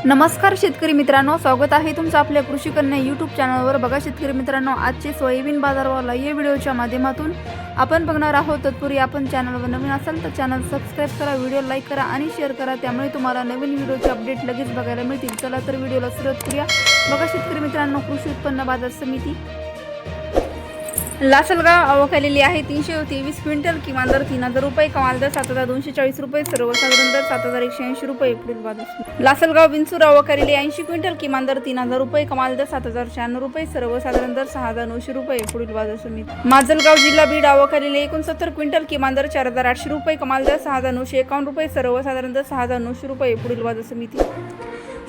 नमस्कार शेतकरी मित्रांनो, स्वागत आहे तुमचं आपल्या कृषी कन्या यूट्यूब चॅनलवर। बघा शेतकरी मित्रांनो, आजचे सोयाबीन बाजारभाव या व्हिडिओच्या माध्यमातून आपण बघणार आहोत। तत्पूर्वी आपण चॅनलवर नवीन असाल तर चॅनल सबस्क्राइब करा, व्हिडिओ लाईक करा आणि शेअर करा, त्यामुळे तुम्हाला नवीन व्हिडिओचे अपडेट लगेच बघायला मिळतील। चला तर व्हिडिओला सुरुवात करूया। बघा शेतकरी मित्रांनो, कृषी उत्पन्न बाजार समिती लासलगाव आवक आलेली आहे 323 क्विंटल, किमान दर 3000 रुपये, कमाल दर 7240 रुपये, सर्वसाधारण दर 7180 रुपये। पुढील बाजार लासलगाव बिनसूर आवक आलेली 80 क्विंटल, किमान दर 3000 रुपये, कमाल दर 7096 रुपये, सर्वसाधारण दर 6900 रुपये। पुढील बाजार समिती माजलगाव जिल्हा बीड आवक आलेली 69 क्विंटल, किमान दर 4800 रुपये, कमाल दर 6951 रुपये, सर्वसाधारण दर 6900 रुपये। पुढील बाजार समिती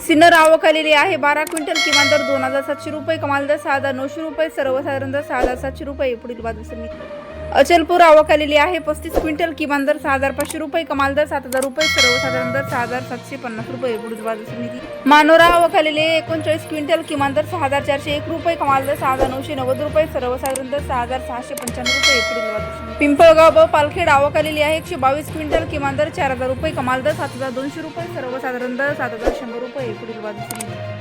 सिन्नर आवक आलेली आहे 12 क्विंटल, किमान दर 2700 रुपये, कमाल दर 6900 रुपये, सर्वसाधारण दर 6700 रुपये। पुढील बाजार समिती अचलपूर आवक आलेली आहे 35 क्विंटल, किमान दर 6500 रुपये, कमाल दर 7000 रुपये, सर्वसाधारण दर 6750 रुपये। पुढील बाजार समिती मानोरा आवक आलेली आहे 39 क्विंटल, किमान दर 6401 रुपये, कमाल दर 6990 रुपये, सर्वसाधारण दर 6695 रुपये। पुढील बाजार समिती पिंपळगाव व पालखेड आवक आलेली आहे 122 क्विंटल, किमान दर 4000 रुपये, कमाल दर 7200 रुपये, सर्वसाधारण दर 7100 रुपये। पुढील बाजार समिती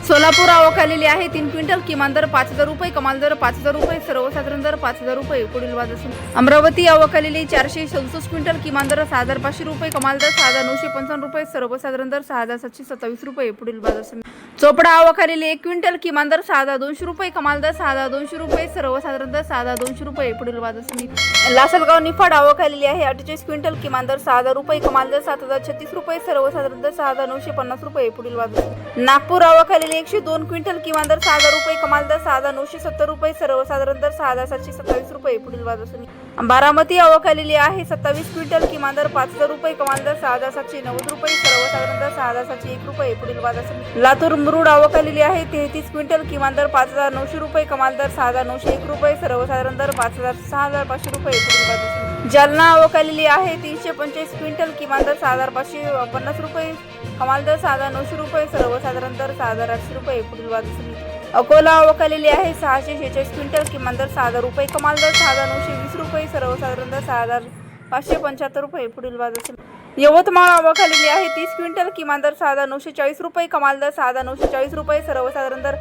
सोलापूर आवक आलेली आहे 3 क्विंटल, किमान दर 5000 रुपये, कमाल दर 5000 रुपये, सर्वसाधारण दर 5000 रुपये। पुढील बाजार समिती अमरावती आवक आलेली 467 क्विंटल, किमान दर 6500 रुपये, कमाल दर 6955 रुपये, सर्वसाधारण दर 6727 रुपये। पुढील बाजार समिती चोपडा आवक आलेली 1 क्विंटल, किमान दर 6200 रुपये, कमाल दर 6200 रुपये, सर्वसाधारण दर 6200 रुपये। पुढील बाजार समिती लासलगाव निफाड आवक आलेली आहे 48 क्विंटल, किमान दर 6000 रुपये, कमाल दर 7036 रुपये, सर्वसाधारण दर 6950 रुपये। पुढील बाजार समिती नागपूर आवक आलेली 102 क्विंटल, किमान दर 6000 रुपये, कमाल दर 6970 रुपये, सर्वसाधारण दर 6727 रुपये। पुढील बाजार समिती बारामती आवक आलेली आहे 27 क्विंटल, किमान दर 5000 रुपये, कमाल दर 6790 रुपये, सर्वसाधारण दर 6701 रुपये। पुढील बाजार समिती लातूर मुरुड आवक आलेली आहे 33 क्विंटल, किमान दर 5900 रुपये, कमाल दर 6901 रुपये, सर्वसाधारण दर 6500 रुपये। पुढील बाजार समिती जालना आवक आलेली आहे 325 क्विंटल, किमान दर 6550 रुपये, कमाल दर 6900 रुपये, सर्वसाधारण दर 6800 रुपये। पुढील बाजार समिती अकोला आवक आलेली आहे 646 क्विंटल, किमान दर 6000 रुपये, कमाल दर 6920 रुपये, सर्वसाधारण दर 6575 रुपये। पुढील बाजार समिती यवतमाळ आवक आलेली आहे 30 क्विंटल, किमान दर 6940 रुपये, कमाल दर 6940 रुपये, सर्वसाधारण दर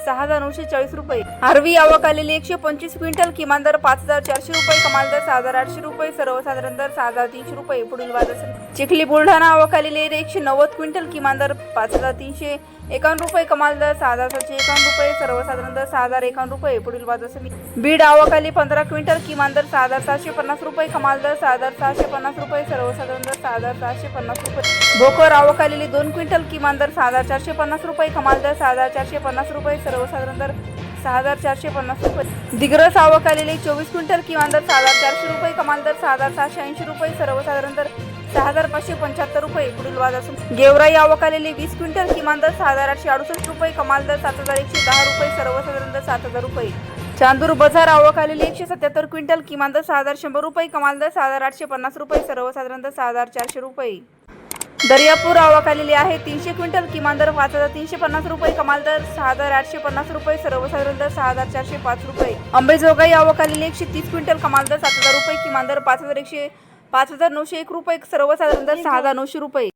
6940 रुपये। आरवी आवक आलेली 125 क्विंटल, किमान दर 5400 रुपये, कमाल दर 6800 रुपये, सर्वसाधारण दर 6300 रुपये। पुढील बाजार समिती चिखली बुलढाणा आवक आलेली 190 क्विंटल, किमान दर 5351 रुपये, कमाल दर 6751 रुपये, सर्वसाधारण दर 6051 रुपये। पुढील बाजार समिती बीड आवक आली 15 क्विंटल, किमान दर 6750 रुपये, कमाल दर 6650 रुपये, सर्वसाधारण दर 6650 रुपये। भोकर आवक आलेली 2 क्विंटल, किमान दर 6450 रुपये, कमाल दर 6450 रुपये, सर्वसाधारण दर 6450 रुपये। दिग्रस आवक आलेली 24 क्विंटल, किमान दर 6400 रुपये, कमाल दर 6780 रुपये, सर्वसाधारण दर 6575 रुपये। पुढील बाजार समिती गेवराई आवक आलेली 20 क्विंटल, किमान दर 6868 रुपये, कमाल दर 7110 रुपये, सर्वसाधारण दर 7000 रुपये। चांदूर बाजार आवक आलेली 177 क्विंटल, किमान दर 6100 रुपये, कमाल दर 6850 रुपये, सर्वसाधारण दर 6400 रुपये। दर्यापूर आवक आलेली आहे 300 क्विंटल, किमान दर 5350 रुपये, कमाल दर 6850 रुपये, सर्वसाधारण दर 6405 रुपये। अंबेजोगाई आवक आलेली 130 क्विंटल, कमाल दर 7000 रुपये, किमान दर 5901 रुपये, सर्वसाधारण दर 6900 रुपये।